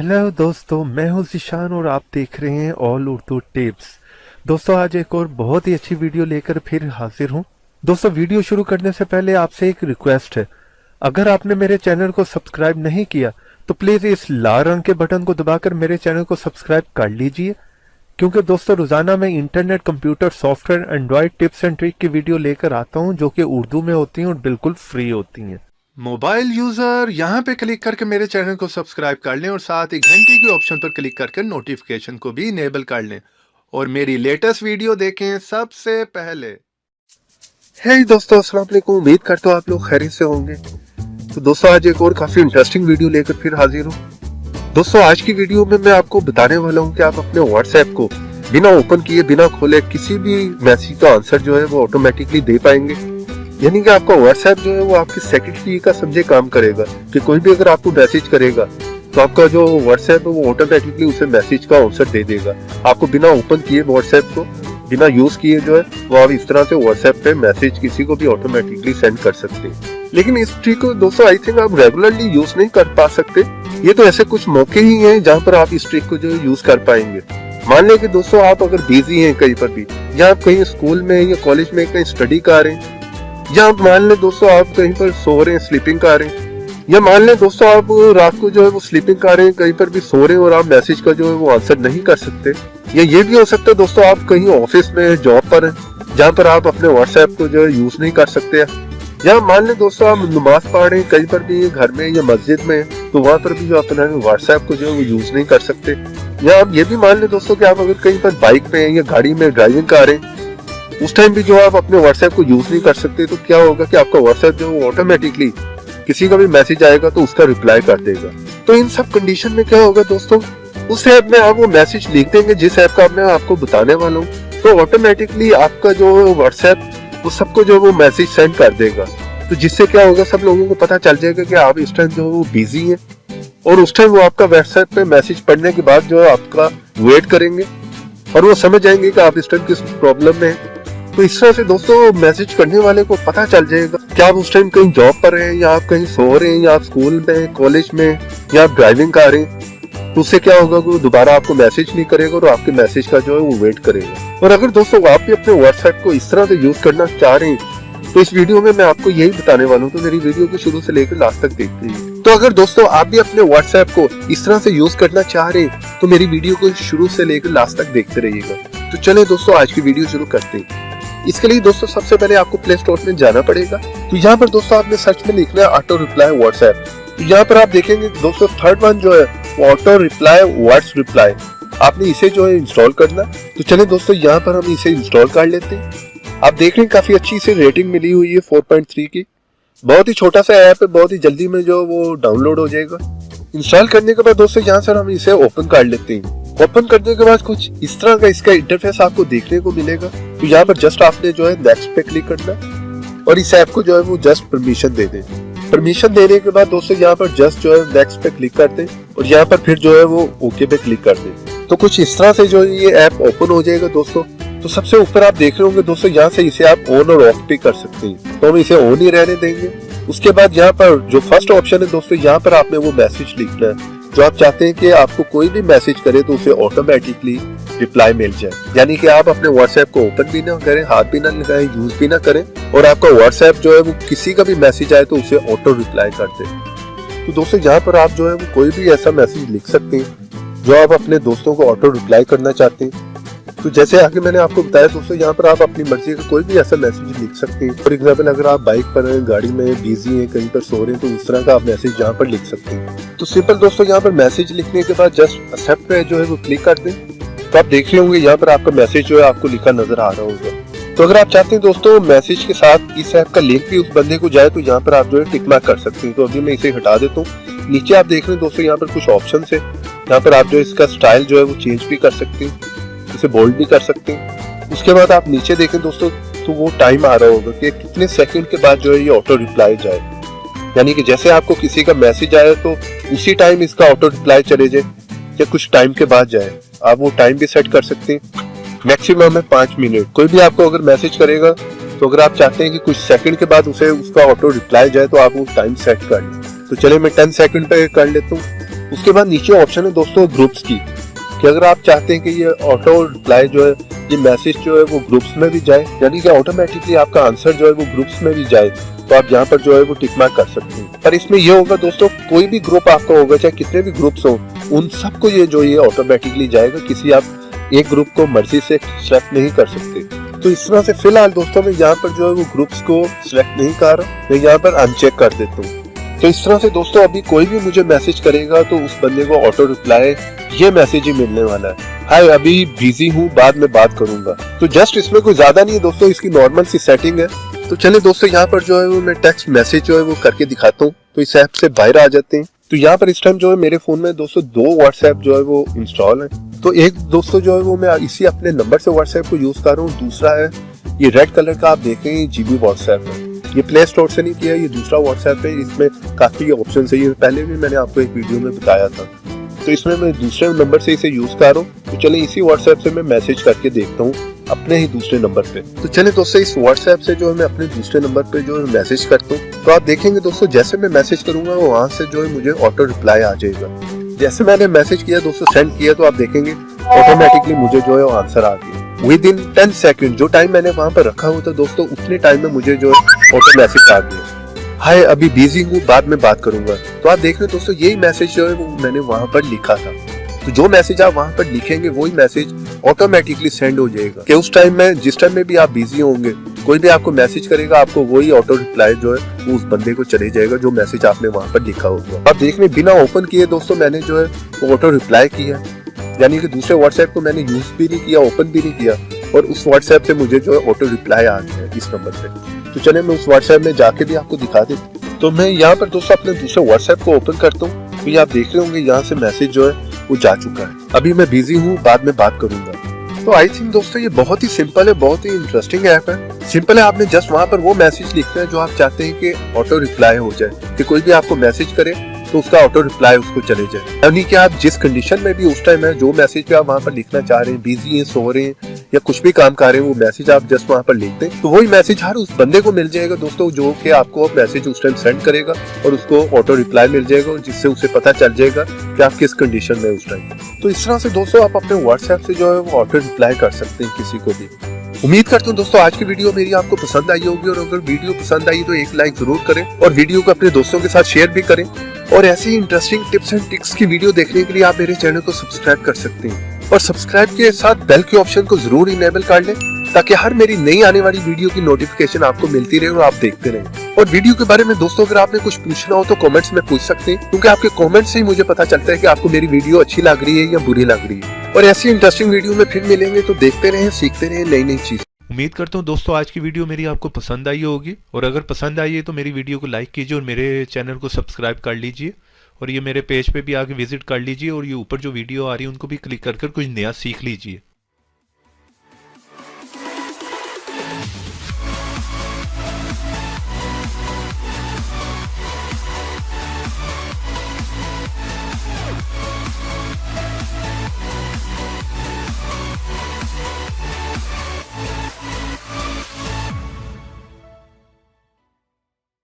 Hello दोस्तों, मैं हूं ज़ीशान और आप देख रहे हैं ऑल उर्दू टिप्स। दोस्तों, आज एक और बहुत ही अच्छी वीडियो लेकर फिर हाजिर हूं। दोस्तों, वीडियो शुरू करने से पहले आपसे एक रिक्वेस्ट है। अगर आपने मेरे चैनल को सब्सक्राइब नहीं किया तो प्लीज़ इस लाल रंग के बटन को दबाकर मेरे चैनल को सब्सक्राइब कर लीजिए, क्योंकि दोस्तों रोज़ाना मैं internet, computer, software, Android tips and trick की वीडियो लेकर आता हूं जो कि उर्दू में होती हैं और बिल्कुल फ्री होती हैं। मोबाइल यूजर यहाँ पे क्लिक करके मेरे चैनल को सब्सक्राइब कर लें और साथ ही घंटी के ऑप्शन पर क्लिक करके नोटिफिकेशन को भी इनेबल कर लें और मेरी लेटेस्ट वीडियो देखें सबसे पहले। हे दोस्तों, अस्सलाम वालेकुम। उम्मीद करता हूँ आप लोग खैरियत से होंगे। तो दोस्तों, आज एक और काफी इंटरेस्टिंग वीडियो लेकर फिर हाजिर हूँ। दोस्तों, आज की वीडियो में मैं आपको बताने वाला हूँ कि आप अपने व्हाट्सएप को बिना ओपन किए, बिना खोले किसी भी मैसेज का आंसर जो है वो ऑटोमेटिकली दे पाएंगे। यानी कि आपका व्हाट्सएप जो है वो आपकी सेक्रेटरी का समझे काम करेगा कि कोई भी अगर आपको मैसेज करेगा तो आपका जो व्हाट्सएप है वो ऑटोमेटिकली उसे मैसेज का आंसर दे देगा। आपको बिना ओपन किए व्हाट्सएप को, बिना यूज किए जो है वो आप इस तरह से व्हाट्सएप पे मैसेज किसी को भी ऑटोमेटिकली सेंड कर सकते हैं। लेकिन इस ट्रिक को दोस्तों आई थिंक आप रेगुलरली यूज नहीं कर पा सकते। ये तो ऐसे कुछ मौके ही हैं जहाँ पर आप इस ट्रिक को जो यूज कर पाएंगे। मान लें कि दोस्तों आप अगर बिजी हैं कहीं पर भी, या आप कहीं स्कूल में या कॉलेज में कहीं स्टडी कर रहे हैं, या आप मान लें दोस्तों आप कहीं पर सो रहे हैं, स्लीपिंग कर रहे हैं, या मान लें दोस्तों आप रात को जो है वो स्लीपिंग कर रहे हैं, कहीं पर भी सो रहे हैं और आप मैसेज का जो है वो आंसर नहीं कर सकते। या ये भी हो सकता है दोस्तों आप कहीं ऑफिस में, जॉब पर हैं जहाँ पर आप अपने व्हाट्सएप को जो है यूज नहीं कर सकते। या मान लें दोस्तों आप नमाज पढ़ रहे हैं कहीं पर भी, घर में या मस्जिद में, तो वहां पर भी जो अपना व्हाट्सएप को जो है वो यूज नहीं कर सकते। या आप ये भी मान लें दोस्तों कि आप अगर कहीं पर बाइक पे या गाड़ी में ड्राइविंग कर रहे हैं, उस टाइम भी जो आप अपने व्हाट्सएप को यूज नहीं कर सकते, तो क्या होगा कि आपका व्हाट्सएप जो है ऑटोमेटिकली किसी का भी मैसेज आएगा तो उसका रिप्लाई कर देगा। तो इन सब कंडीशन में क्या होगा दोस्तों, उस ऐप में आप वो मैसेज लिख देंगे जिस ऐप का मैं आपको बताने वाला हूँ, तो ऑटोमेटिकली आपका जो व्हाट्सएप वो सबको जो वो मैसेज सेंड कर देगा। तो जिससे क्या होगा, सब लोगों को पता चल जाएगा कि आप इस टाइम जो वो बिजी है, और उस टाइम वो आपका व्हाट्सएप पे मैसेज पढ़ने के बाद जो है आपका वेट करेंगे और वो समझ जाएंगे कि आप इस टाइम किस प्रॉब्लम में है। तो इस तरह से दोस्तों मैसेज करने वाले को पता चल जाएगा कि आप उस टाइम कहीं जॉब पर हैं, या आप कहीं सो रहे हैं, या आप स्कूल में, कॉलेज में, या आप ड्राइविंग कर रहे हैं। तो उससे क्या होगा कि वो दोबारा आपको मैसेज नहीं करेगा और आपके मैसेज का जो है वो वेट करेगा। और अगर दोस्तों आप भी अपने व्हाट्सएप को इस तरह से यूज करना चाह रहे हैं तो इस वीडियो में मैं आपको यही बताने वाला हूँ, तो मेरी वीडियो को शुरू से लेकर लास्ट तक देखते हैं। तो अगर दोस्तों आप भी अपने व्हाट्सएप को इस तरह से यूज करना चाह रहे हैं तो मेरी वीडियो को शुरू से लेकर लास्ट तक देखते रहिएगा। तो चले दोस्तों आज की वीडियो शुरू करते हैं। इसके लिए दोस्तों सबसे पहले आपको प्ले स्टोर में जाना पड़ेगा। तो यहाँ पर दोस्तों आपने सर्च में लिखना है ऑटो रिप्लाई व्हाट्सएप। तो यहाँ पर आप देखेंगे दोस्तों थर्ड वन जो है ऑटो रिप्लाई व्हाट्स रिप्लाई, आपने इसे जो है इंस्टॉल करना। तो चले दोस्तों यहाँ पर हम इसे इंस्टॉल कर लेते हैं। आप देख रहे हैं काफी अच्छी इसे रेटिंग मिली हुई है 4.3 की। बहुत ही छोटा सा ऐप है, बहुत ही जल्दी में जो वो डाउनलोड हो जाएगा। इंस्टॉल करने के बाद दोस्तों यहाँ से हम इसे ओपन कर लेते हैं। ओपन करने के बाद कुछ इस तरह का इसका इंटरफेस आपको देखने को मिलेगा। तो यहाँ पर जस्ट आपने जो है नेक्स्ट पे क्लिक करना और इस ऐप को जो है वो जस्ट परमिशन दे दें। परमिशन देने के बाद दोस्तों यहाँ पर जस्ट जो है नेक्स्ट पे क्लिक कर दें और यहाँ पर फिर जो है वो ओके पे क्लिक कर दें। तो कुछ इस तरह से जो ये ऐप ओपन हो जाएगा दोस्तों। तो सबसे ऊपर आप देख रहे होंगे दोस्तों, यहाँ से इसे आप ऑन और ऑफ भी कर सकते हैं। तो हम इसे ऑन ही रहने देंगे। उसके बाद यहाँ पर जो फर्स्ट ऑप्शन है दोस्तों, यहाँ पर आपने वो मैसेज लिखना है जो आप चाहते हैं कि आपको कोई भी मैसेज करे तो उसे ऑटोमेटिकली रिप्लाई मिल जाए। यानी कि आप अपने व्हाट्सएप को ओपन भी ना करें, हाथ भी ना लगाएं, यूज भी ना करें, और आपका व्हाट्सएप जो है वो किसी का भी मैसेज आए तो उसे ऑटो रिप्लाई कर दे। तो दोस्तों यहाँ पर आप जो है वो कोई भी ऐसा मैसेज लिख सकते हैं जो आप अपने दोस्तों को ऑटो रिप्लाई करना चाहते हैं। तो जैसे आगे मैंने आपको बताया दोस्तों, यहाँ पर आप अपनी मर्जी का कोई भी ऐसा मैसेज लिख सकते हैं। फॉर एग्जाम्पल अगर आप बाइक पर हैं, गाड़ी में बिजी हैं, कहीं पर सो रहे हैं, तो उस तरह का आप मैसेज यहाँ पर लिख सकते हैं। तो सिंपल दोस्तों यहाँ पर मैसेज लिखने के बाद जस्ट एक्सेप्ट पे जो है वो क्लिक कर दें। तो आप देख रहे होंगे यहाँ पर आपका मैसेज जो है आपको लिखा नजर आ रहा होगा। तो अगर आप चाहते हैं दोस्तों मैसेज के साथ इस ऐप का लिंक भी उस बंदे को जाए तो यहाँ पर आप जो है टिक मार्क कर सकते हैं। तो अभी मैं इसे हटा देता हूँ। नीचे आप देख रहे हैं दोस्तों यहाँ पर कुछ ऑप्शन है। यहाँ पर आप जो इसका स्टाइल जो है वो चेंज भी कर सकते हैं, इसे बोल्ड भी कर सकते हैं। उसके बाद आप नीचे देखें दोस्तों तो वो टाइम आ रहा होगा कि कितने सेकंड के बाद जो है ये ऑटो रिप्लाई जाए। यानी कि जैसे आपको किसी का मैसेज आया तो उसी टाइम इसका ऑटो रिप्लाई चले जाए या कुछ टाइम के बाद जाए। आप वो टाइम भी सेट कर सकते हैं। मैक्सिमम है 5 मिनट। कोई भी आपको अगर मैसेज करेगा तो अगर आप चाहते हैं कि कुछ सेकंड के बाद उसे उसका ऑटो रिप्लाई जाए तो आप वो टाइम सेट कर लें। तो चलिए मैं 10 सेकंड पे कर लेता हूँ। उसके बाद नीचे ऑप्शन है दोस्तों ग्रुप्स की, कि अगर आप चाहते हैं कि ये ऑटो रिप्लाई जो है, ये मैसेज जो है वो ग्रुप्स में भी जाए, यानी कि ऑटोमेटिकली आपका आंसर जो है वो ग्रुप्स में भी जाए, तो आप यहाँ पर जो है वो टिक मार्क कर सकते हैं। पर इसमें ये होगा दोस्तों, कोई भी ग्रुप आपका होगा, चाहे कितने भी ग्रुप्स हो, उन सबको ये ऑटोमेटिकली जाएगा, किसी आप एक ग्रुप को मर्जी से सेलेक्ट नहीं कर सकते। तो इस तरह से फिलहाल दोस्तों मैं यहाँ पर जो है वो ग्रुप्स को सिलेक्ट नहीं कर रहा, मैं यहाँ पर अनचेक कर देता हूँ। तो इस तरह से दोस्तों अभी कोई भी मुझे मैसेज करेगा तो उस बंदे को ऑटो रिप्लाई ये मैसेज ही मिलने वाला है, हाय अभी बिजी हूँ, बाद में बात करूंगा। तो जस्ट इसमें कोई ज्यादा नहीं है दोस्तों, इसकी नॉर्मल सी सेटिंग है। तो चले दोस्तों यहाँ पर जो है वो मैं टेक्स्ट मैसेज जो है वो करके दिखाता हूँ। तो इस ऐप से बाहर आ जाते हैं। तो यहाँ पर इस टाइम जो है मेरे फोन में दोस्तों 2 व्हाट्सएप जो है वो इंस्टॉल है। तो एक दोस्तों जो है वो मैं इसी अपने नंबर से व्हाट्सएप को यूज कर रहा हूँ, दूसरा है ये रेड कलर का आप देख रहे हैं जीबी व्हाट्सएप है, ये प्ले स्टोर से नहीं किया, ये दूसरा व्हाट्सएप है, इसमें काफी ऑप्शन है, ये पहले भी मैंने आपको एक वीडियो में बताया था। तो इसमें मैं दूसरे नंबर से इसे यूज कर रहा हूँ। तो चले इसी व्हाट्सएप से मैं मैसेज करके देखता हूँ अपने ही दूसरे नंबर पे। तो चले दोस्तों इस व्हाट्सएप से जो है मैं अपने दूसरे नंबर पे जो है मैसेज करता हूँ। तो आप देखेंगे दोस्तों जैसे मैं मैसेज करूंगा वहां से जो है मुझे ऑटो रिप्लाई आ जाएगा। जैसे मैंने मैसेज किया दोस्तों, सेंड किया, तो आप देखेंगे ऑटोमेटिकली मुझे जो है आंसर आ गया विद इन 10 सेकंड। जो टाइम मैंने वहां पर रखा हुआ था दोस्तों, उतने टाइम में मुझे जो है ऑटो मैसेज आ गया, हाय अभी बिजी हूँ, बाद में बात करूंगा। तो आप देख रहे हो दोस्तों यही मैसेज जो है वो मैंने वहां पर लिखा था। तो जो मैसेज आप वहां पर लिखेंगे वही मैसेज ऑटोमेटिकली सेंड हो जाएगा, कि उस टाइम में जिस टाइम में भी आप बिजी होंगे, कोई भी आपको मैसेज करेगा, आपको वही ऑटो रिप्लाई जो है वो उस बंदे को चले जाएगा जो मैसेज आपने वहां पर लिखा होगा। आप देख रहे बिना ओपन किए दोस्तों मैंने जो है वो ऑटो रिप्लाई किया, यानी कि दूसरे व्हाट्सएप को मैंने यूज भी नहीं किया, ओपन भी नहीं किया, और उस व्हाट्सएप से मुझे जो है ऑटो रिप्लाई आ गया इस नंबर पे। तो चले मैं उस व्हाट्सएप में जाके भी आपको दिखा देता। तो मैं यहाँ पर दोस्तों अपने दूसरे व्हाट्सएप को ओपन करता हूँ। तो ये आप देख रहे होंगे यहाँ से मैसेज जो है वो जा चुका है, अभी मैं बिजी हूँ, बाद में बात करूंगा। तो आई थिंक दोस्तों ये बहुत ही सिंपल है, बहुत ही इंटरेस्टिंग ऐप है। सिंपल है, आपने जस्ट वहां पर वो मैसेज लिखना है जो आप चाहते हैं कि ऑटो रिप्लाई हो जाए, कि कोई भी आपको मैसेज करे तो उसका ऑटो रिप्लाई उसको चले जाए, यानी कि आप जिस कंडीशन में भी उस टाइम है, जो मैसेज पे आप वहां पर लिखना चाह रहे हैं, बिजी हैं, सो रहे हैं या कुछ भी काम कर रहे हैं, वो मैसेज आप जस्ट वहां पर लिखते हैं, तो वही मैसेज हर उस बंदे को मिल जाएगा दोस्तों, जो कि आपको मैसेज उस टाइम सेंड करेगा और उसको ऑटो रिप्लाई मिल जाएगा, जिससे उसे पता चल जाएगा कि आप किस कंडीशन में उस टाइम। तो इस तरह से दोस्तों आप अपने व्हाट्सएप से जो है वो ऑटो रिप्लाई कर सकते हैं किसी को भी। उम्मीद करता हूँ दोस्तों आज की वीडियो मेरी आपको पसंद आई होगी, और अगर वीडियो पसंद आई तो एक लाइक जरूर करें और वीडियो को अपने दोस्तों के साथ शेयर भी करें। और ऐसी ही इंटरेस्टिंग टिप्स एंड ट्रिक्स की वीडियो देखने के लिए आप मेरे चैनल को सब्सक्राइब कर सकते हैं, और सब्सक्राइब के साथ बेल के ऑप्शन को जरूर इनेबल कर लें, ताकि हर मेरी नई आने वाली वीडियो की नोटिफिकेशन आपको मिलती रहे और आप देखते रहें। और वीडियो के बारे में दोस्तों अगर आपने कुछ पूछना हो तो कमेंट्स में पूछ सकते हैं, क्योंकि आपके कमेंट्स से ही मुझे पता चलता है कि आपको मेरी वीडियो अच्छी लग रही है या बुरी लग रही है। और ऐसी इंटरेस्टिंग वीडियो में फिर मिलेंगे, तो देखते रहें, सीखते रहें नई नई चीज। उम्मीद करता हूँ दोस्तों आज की वीडियो मेरी आपको पसंद आई होगी, और अगर पसंद आई है तो मेरी वीडियो को लाइक कीजिए और मेरे चैनल को सब्सक्राइब कर लीजिए, और ये मेरे पेज पे भी आके विजिट कर लीजिए, और ये ऊपर जो वीडियो आ रही है उनको भी क्लिक कर कुछ नया सीख लीजिए।